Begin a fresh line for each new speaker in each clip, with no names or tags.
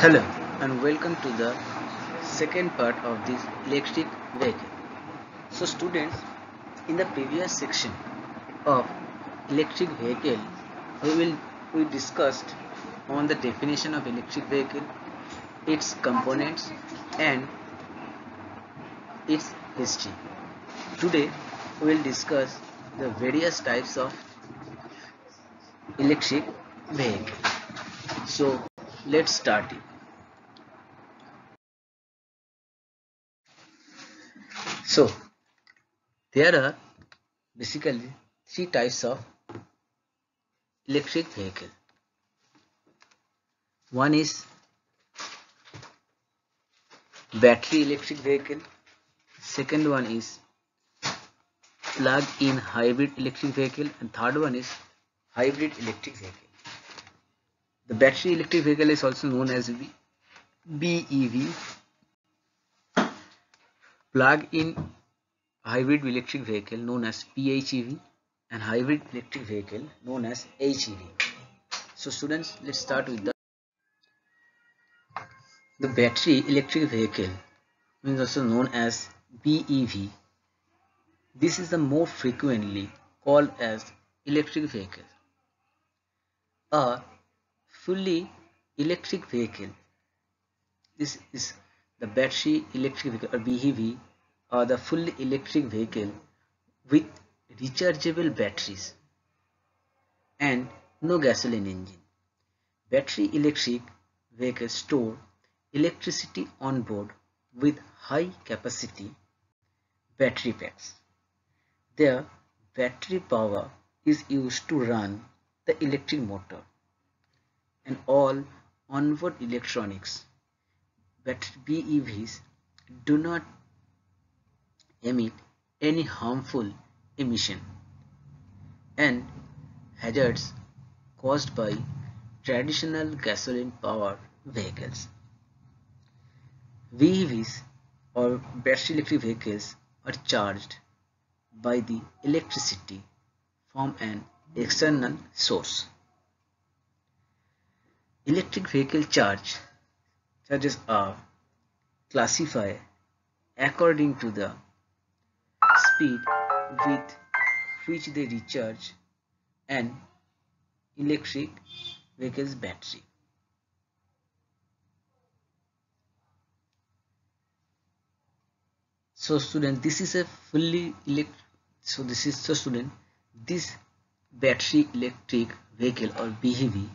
Hello and welcome to the second part of this electric vehicle. So students, in the previous section of electric vehicle, we discussed on the definition of electric vehicle, its components and its history. Today we will discuss the various types of electric vehicle. So let's start it. So there are basically three types of electric vehicle. One is battery electric vehicle. Second one is plug-in hybrid electric vehicle, and third one is hybrid electric vehicle. The battery electric vehicle is also known as BEV, plug-in hybrid electric vehicle known as PHEV, and hybrid electric vehicle known as HEV. So students, let's start with the battery electric vehicle, means also known as BEV. This is the more frequently called as electric vehicle. A fully electric vehicle. This is the battery electric vehicle or BEV, or the fully electric vehicle with rechargeable batteries and no gasoline engine. Battery electric vehicles store electricity on board with high capacity battery packs. Their battery power is used to run the electric motor and all onboard electronics. But BEVs do not emit any harmful emission and hazards caused by traditional gasoline powered vehicles. BEVs or battery electric vehicles are charged by the electricity from an external source. Electric vehicle charges are classified according to the speed with which they recharge an electric vehicle's battery. So student, this is a fully electric. This battery electric vehicle or BEV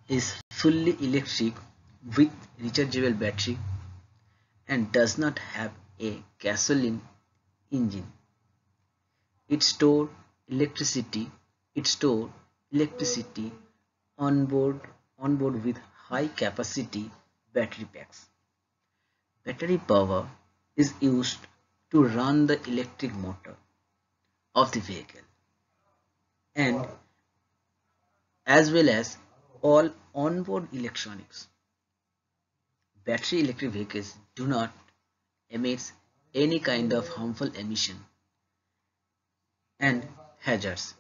is fully electric with rechargeable battery and does not have a gasoline engine. It stores electricity on board with high capacity battery packs. Battery power is used to run the electric motor of the vehicle and as well as all onboard electronics. Battery electric vehicles do not emit any kind of harmful emission and hazards,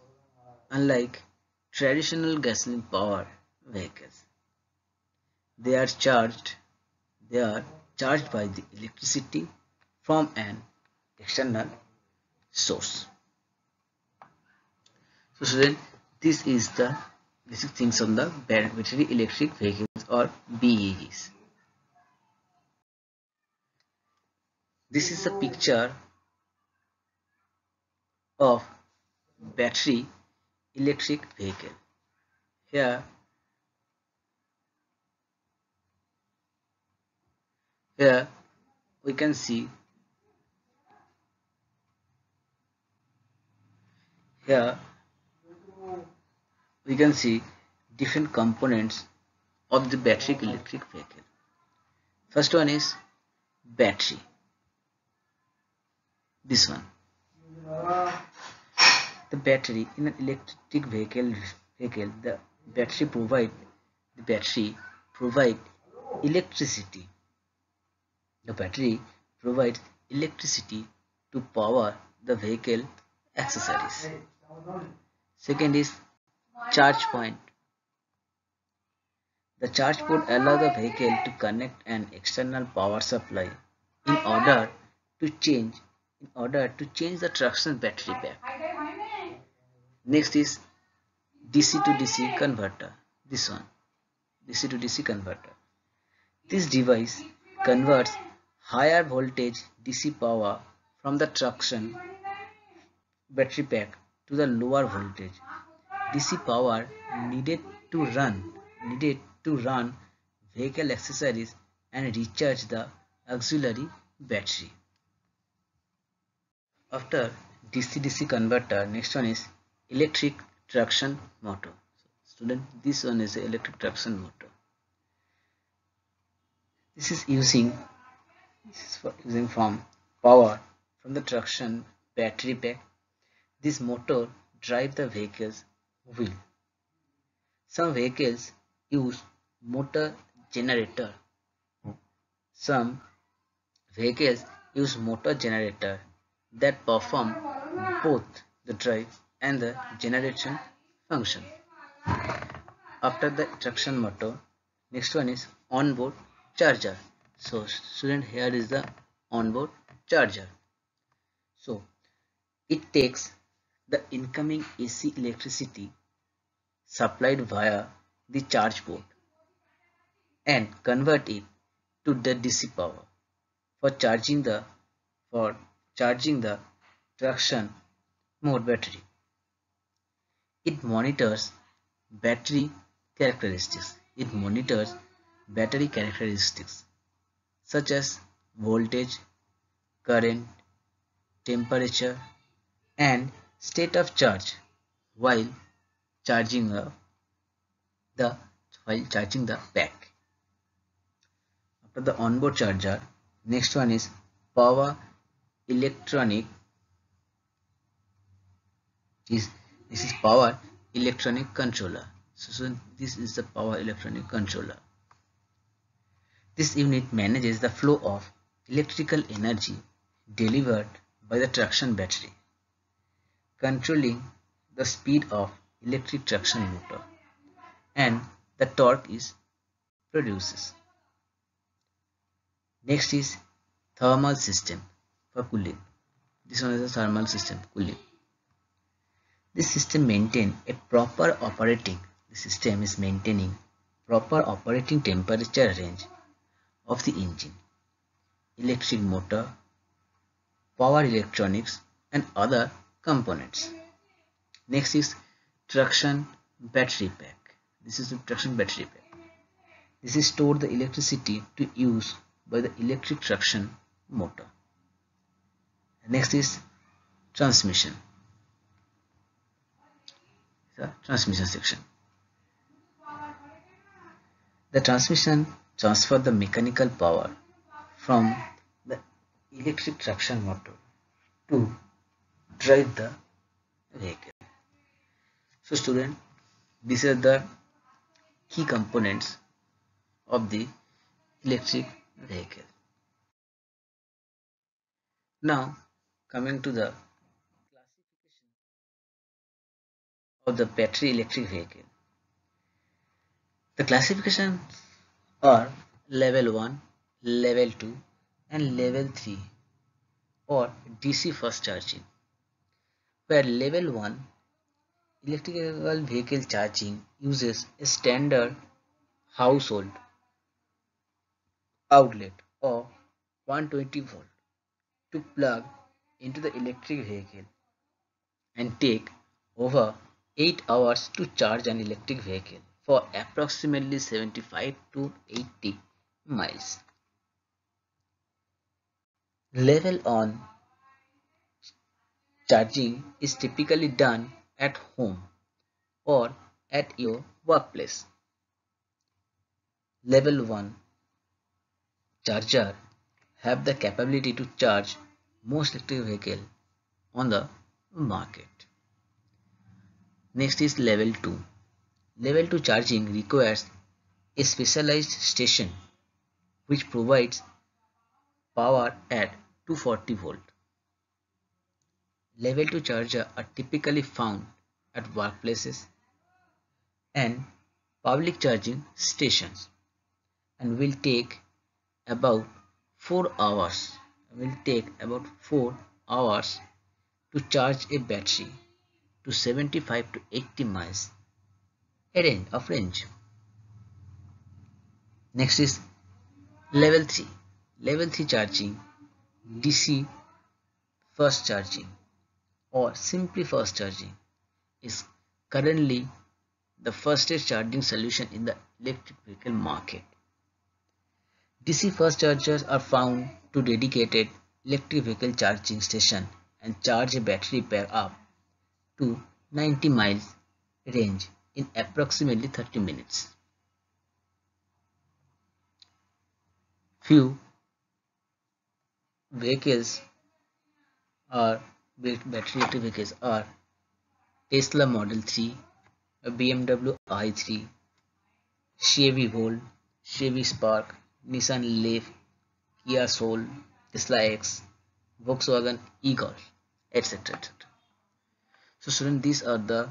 unlike traditional gasoline powered vehicles. They are charged by the electricity from an external source. So student, this is the basic things on the battery electric vehicles or BEVs. This is a picture of battery electric vehicle. Here we can see different components of the battery electric vehicle. First one is battery. This one. The battery in an electric vehicle, the battery provide electricity. The battery provides electricity to power the vehicle accessories. Second is charge point. The charge port allows the vehicle to connect an external power supply in order to change the traction battery pack. Next is DC to DC converter. This one, DC to DC converter. This device converts higher voltage DC power from the traction battery pack to the lower voltage DC power needed to run vehicle accessories and recharge the auxiliary battery. After DC-DC converter, next one is electric traction motor. Student, this one is the electric traction motor. This is using from power from the traction battery pack. This motor drive the vehicle's wheel. Some vehicles use motor generator. Some vehicles use motor generator that perform both the drive and the generation function. After the traction motor, next one is onboard charger. So student, here is the onboard charger. So it takes the incoming AC electricity supplied via the charge port and convert it to the DC power for charging the traction mode battery. It monitors battery characteristics. Such as voltage, current, temperature, and state of charge while charging the pack. After the onboard charger, next one is power electronic. This is power electronic controller. So this is the power electronic controller. This unit manages the flow of electrical energy delivered by the traction battery, controlling the speed of electric traction motor and the torque is produces. Next is thermal system for cooling. This one is the thermal system cooling. This system maintaining proper operating temperature range of the engine, electric motor, power electronics and other components. Next is traction battery pack. This is the traction battery pack. This is store the electricity to use by the electric traction motor. Next is transmission. The transmission section. The transmission transfers the mechanical power from the electric traction motor to drive the vehicle. So student, these are the key components of the electric vehicle. Now coming to the classification of the battery electric vehicle. The classifications are level 1, level 2 and level 3 or DC fast charging, where level 1 electrical vehicle charging uses a standard household outlet of 120 volt to plug into the electric vehicle and take over 8 hours to charge an electric vehicle for approximately 75 to 80 miles. Level on charging is typically done at home or at your workplace. Level 1 charger have the capability to charge most electric vehicles on the market. Next is level 2. Level 2 charging requires a specialized station which provides power at 240 volt. Level 2 chargers are typically found at workplaces and public charging stations and will take about 4 hours to charge a battery to 75 to 80 miles range. Next is level 3. Level 3 charging, DC fast charging or simply fast charging is currently the fastest charging solution in the electric vehicle market. DC fast chargers are found to dedicated electric vehicle charging station and charge a battery pair up to 90 miles range in approximately 30 minutes. Few vehicles are battery electric vehicles are Tesla Model 3, BMW i3, Chevy Volt, Chevy Spark, Nissan Leaf, Kia Soul, Tesla X, Volkswagen e-Golf, etc. etc. So students, these are the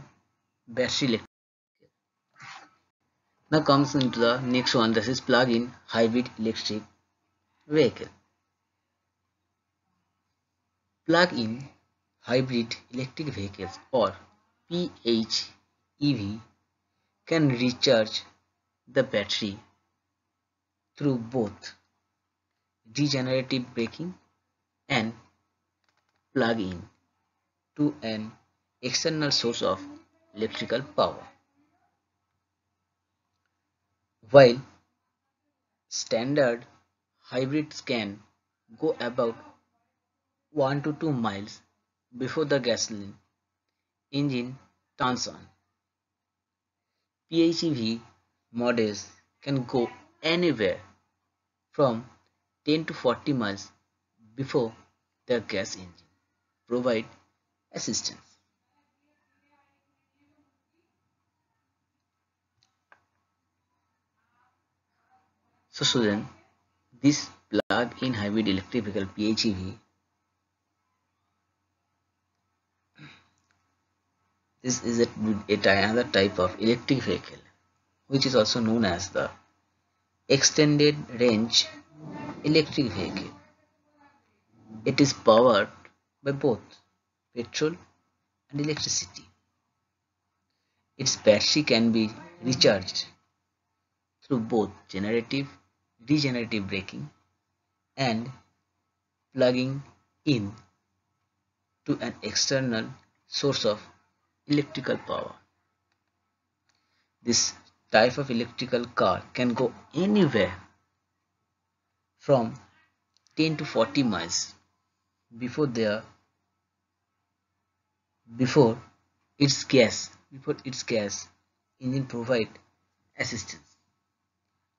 battery electric. Now comes into the next one, this is plug-in hybrid electric vehicle. Plug-in hybrid electric vehicles or PHEV can recharge the battery through both regenerative braking and plug in to an external source of electrical power. While standard hybrids can go about 1 to 2 miles before the gasoline engine turns on, PHEV models can go anywhere from 10 to 40 miles before the gas engine provide assistance. So student, this plug-in hybrid electric vehicle PHEV, this is another type of electric vehicle which is also known as the extended range electric vehicle. It is powered by both petrol and electricity. Its battery can be recharged through both regenerative braking and plugging in to an external source of electrical power. This type of electrical car can go anywhere from 10 to 40 miles before before its gas engine provide assistance.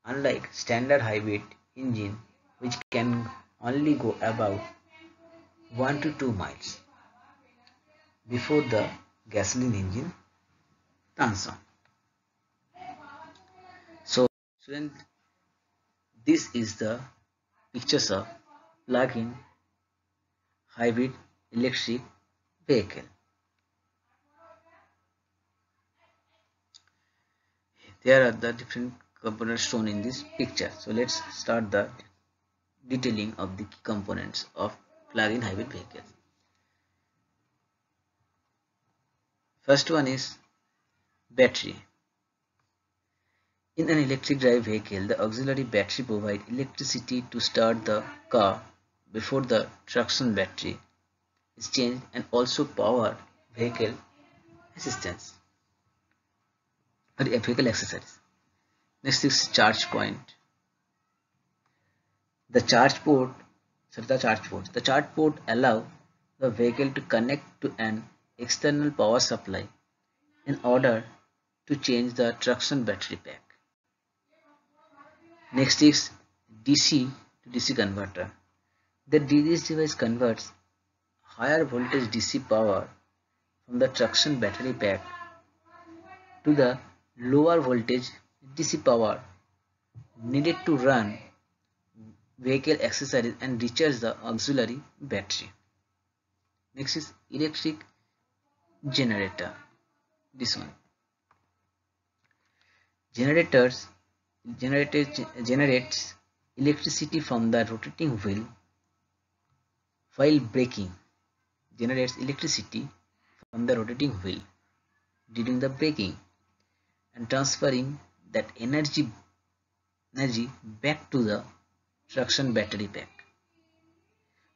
Unlike standard hybrid engine which can only go about 1 to 2 miles before the gasoline engine turns on. So student, this is the pictures of plug-in hybrid electric vehicle. There are the different components shown in this picture. So let's start the detailing of the key components of plug-in hybrid vehicles. First one is battery. In an electric drive vehicle, the auxiliary battery provides electricity to start the car before the traction battery is changed and also power vehicle assistance or vehicle accessories. Next is charge point. The charge port allow the vehicle to connect to an external power supply in order to change the traction battery pack. Next is DC to DC converter. This device converts higher voltage DC power from the traction battery pack to the lower voltage DC power needed to run vehicle accessories and recharge the auxiliary battery. Next is electric generator. This one. Generators generates electricity from the rotating wheel while braking. Generates electricity from the rotating wheel during the braking and transferring that energy back to the traction battery pack.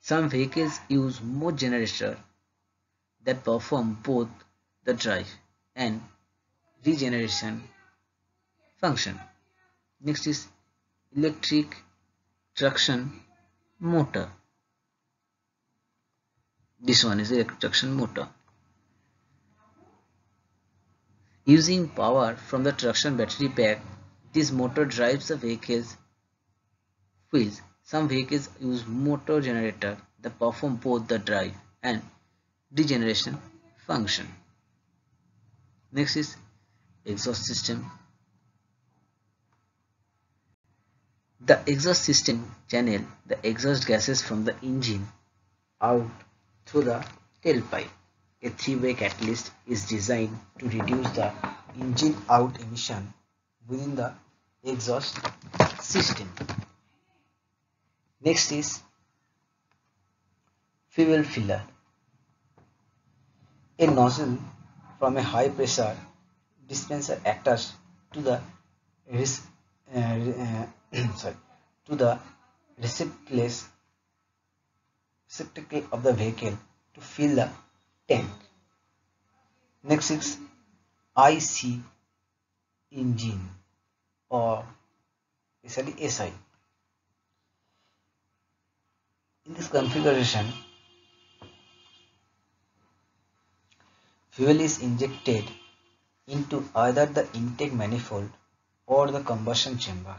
Some vehicles use more generators that perform both the drive and regeneration function. Next is electric traction motor. This one is electric traction motor. Using power from the traction battery pack, this motor drives the vehicle's wheels. Some vehicles use motor generator that perform both the drive and regeneration function. Next is exhaust system. The exhaust system channel the exhaust gases from the engine out through the tailpipe. A three-way catalyst is designed to reduce the engine out emission within the exhaust system. Next is fuel filler. A nozzle from a high pressure dispenser attached to the to the receptacle of the vehicle to fill the tank. Next is IC engine or basically SI. In this configuration, fuel is injected into either the intake manifold or the combustion chamber,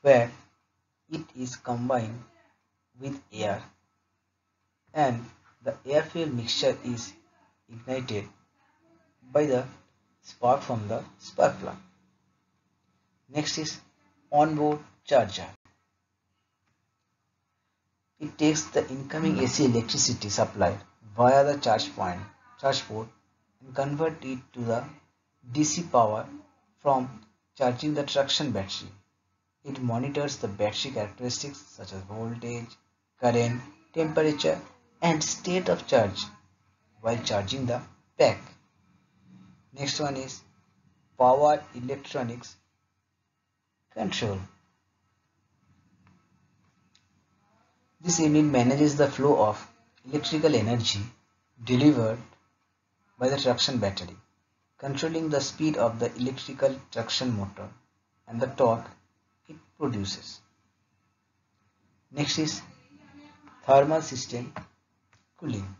where it is combined with air, and the air fuel mixture is ignited by the spark from the spark plug. Next is onboard charger. It takes the incoming AC electricity supply via the charge port and convert it to the DC power from charging the traction battery. It monitors the battery characteristics such as voltage, current, temperature and state of charge while charging the pack. Next one is power electronics control. This unit manages the flow of electrical energy delivered by the traction battery, controlling the speed of the electrical traction motor and the torque it produces. Next is thermal system cooling.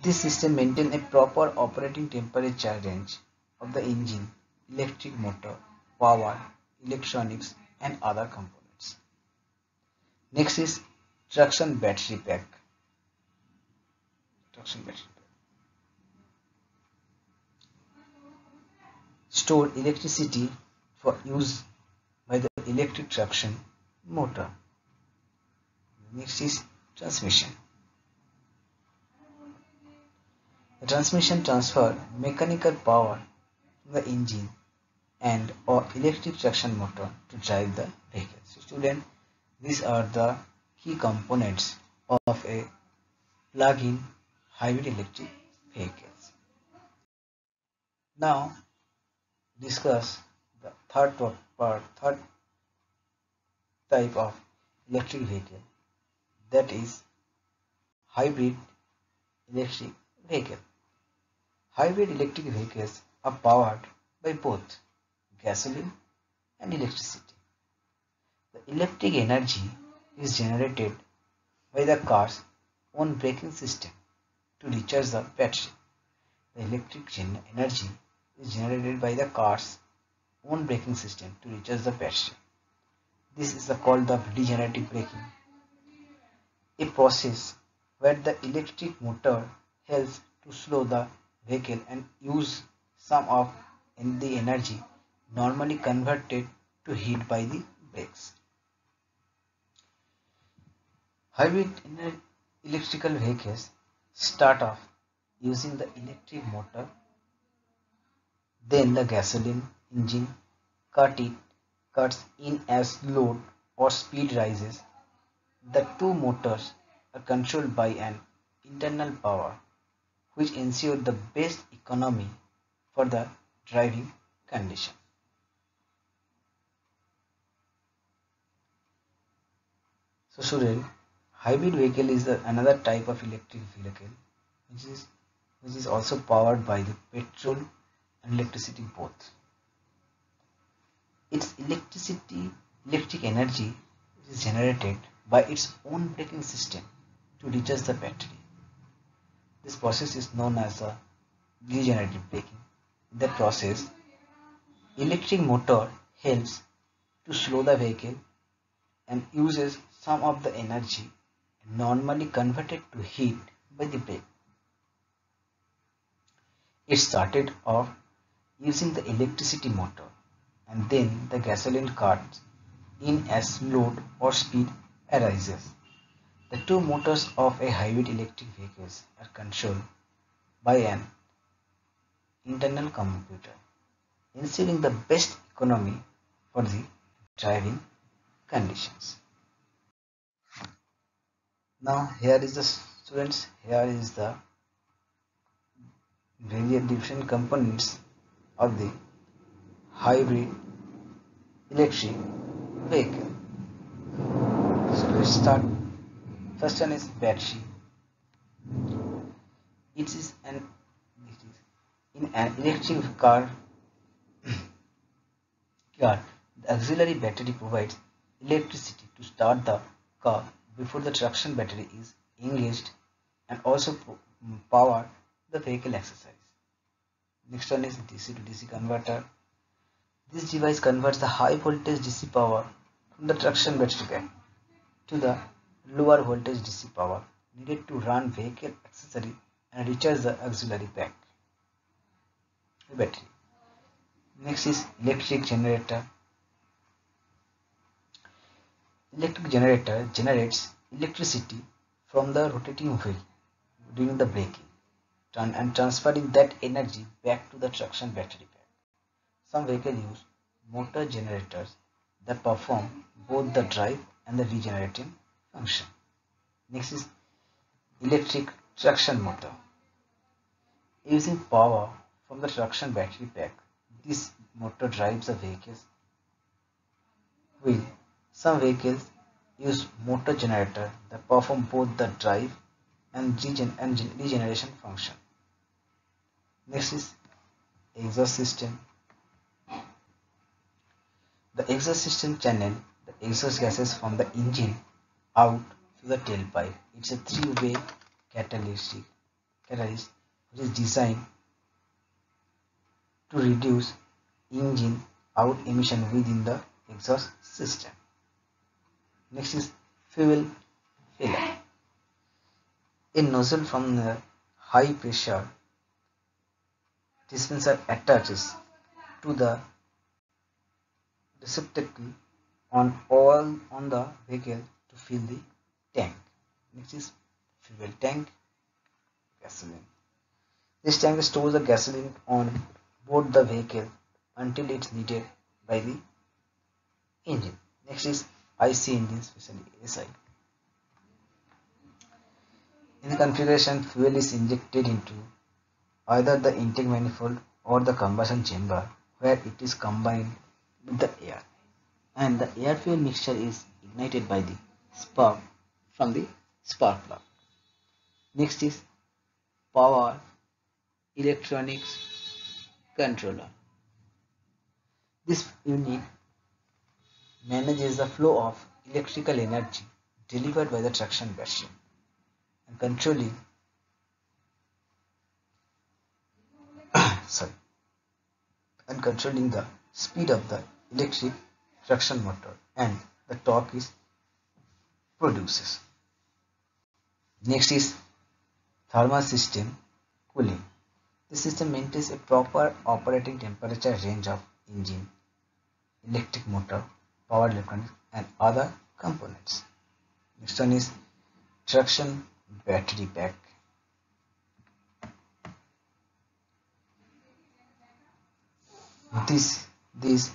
This system maintains a proper operating temperature range of the engine, electric motor, power, electronics and other components. Next is traction battery pack. Store electricity for use by the electric traction motor. Next is transmission. The transmission transfer mechanical power from the engine and or electric traction motor to drive the vehicle. So student, these are the key components of a plug-in hybrid electric vehicles. Now discuss the third type of electric vehicle, that is hybrid electric vehicle. Hybrid electric vehicles are powered by both gasoline and electricity. The electric energy is generated by the car's own braking system to recharge the battery. The electric energy is generated by the car's own braking system to recharge the battery. This is called the regenerative braking, a process where the electric motor helps to slow the vehicle and use some of the energy normally converted to heat by the brakes. Hybrid electrical vehicles start off using the electric motor Then the gasoline engine cuts in as load or speed rises. The two motors are controlled by an internal power which ensure the best economy for the driving condition. So student, hybrid vehicle is another type of electric vehicle which is also powered by the petrol and electricity both. Its electric energy is generated by its own braking system to recharge the battery. This process is known as a regenerative braking. In that process, electric motor helps to slow the vehicle and uses some of the energy normally converted to heat by the brake. It started off using the electricity motor and then the gasoline cuts in as load or speed arises. The two motors of a hybrid electric vehicles are controlled by an internal computer, ensuring the best economy for the driving conditions. Now here is the students, here is the various different components of the hybrid electric vehicle. So let's start. First one is battery. It is in an electric car. The auxiliary battery provides electricity to start the car before the traction battery is engaged and also power the vehicle exercise. Next one is DC to DC converter. This device converts the high voltage DC power from the traction battery pack to the lower voltage DC power needed to run vehicle accessory and recharge the auxiliary pack battery. Next is electric generator. Electric generator generates electricity from the rotating wheel during the braking and transferring that energy back to the traction battery pack. Some vehicles use motor generators that perform both the drive and the regenerating function. Next is electric traction motor. Using power from the traction battery pack, this motor drives the vehicle's wheel. Some vehicles use motor generator that perform both the drive and regeneration function. Next is exhaust system. The exhaust system channel the exhaust gases from the engine out to the tailpipe. It's a three-way catalyst which is designed to reduce engine out emission within the exhaust system. Next is fuel filler. A nozzle from the high pressure dispenser attaches to the receptacle on the vehicle to fill the tank. Next is fuel tank, gasoline. This tank stores the gasoline on board the vehicle until it's needed by the engine. Next is IC engine, especially SI. In the configuration, fuel is injected into either the intake manifold or the combustion chamber where it is combined with the air, and the air fuel mixture is ignited by the spark from the spark plug. Next is power electronics controller. This unit manages the flow of electrical energy delivered by the traction battery and controlling the speed of the electric traction motor and the torque is produces. Next is thermal system cooling. The system maintains a proper operating temperature range of engine, electric motor, power electronics and other components. Next one is traction battery pack. This this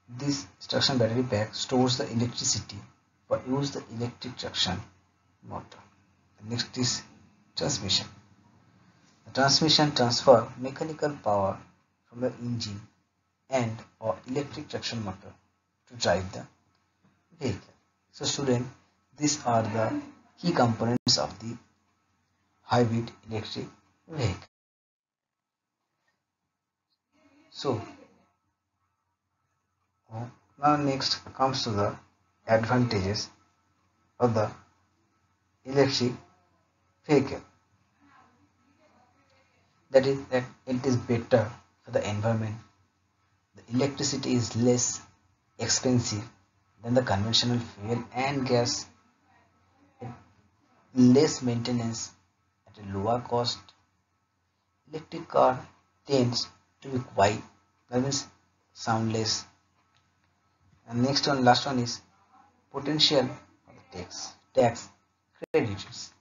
this traction battery pack stores the electricity for use the electric traction motor. The next is transmission. The transmission transfer mechanical power from the engine and or electric traction motor to drive the vehicle. So student, these are the key components of the hybrid electric vehicle. So now next comes to the advantages of the electric vehicle. That is that it is better for the environment. The electricity is less expensive than the conventional fuel and gas, less maintenance at a lower cost. Electric car tends to be quiet, that means soundless. And next one, last one is potential of the tax credits.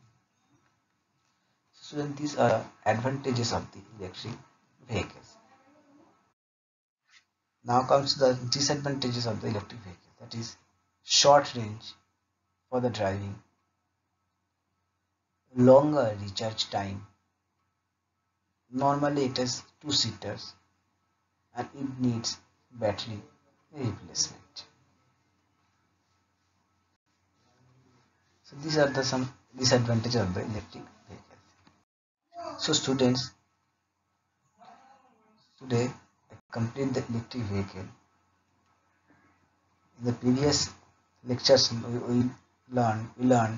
So these are advantages of the electric vehicles. Now comes the disadvantages of the electric vehicle. That is short range for the driving, longer recharge time. Normally it has two seaters and it needs battery replacement. So these are the some disadvantages of the electric vehicle. So students, today I complete the electric vehicle. In the previous lectures we learned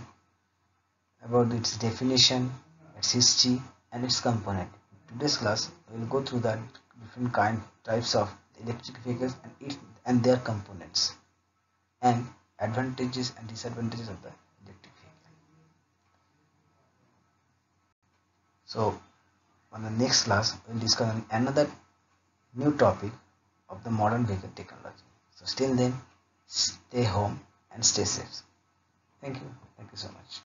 about its definition, its history and its component. In today's class we will go through the different types of electric vehicles and their components and advantages and disadvantages of the electric vehicle. So on the next class we will discuss another new topic of the modern vehicle technology. So till then, stay home and stay safe. Thank you so much.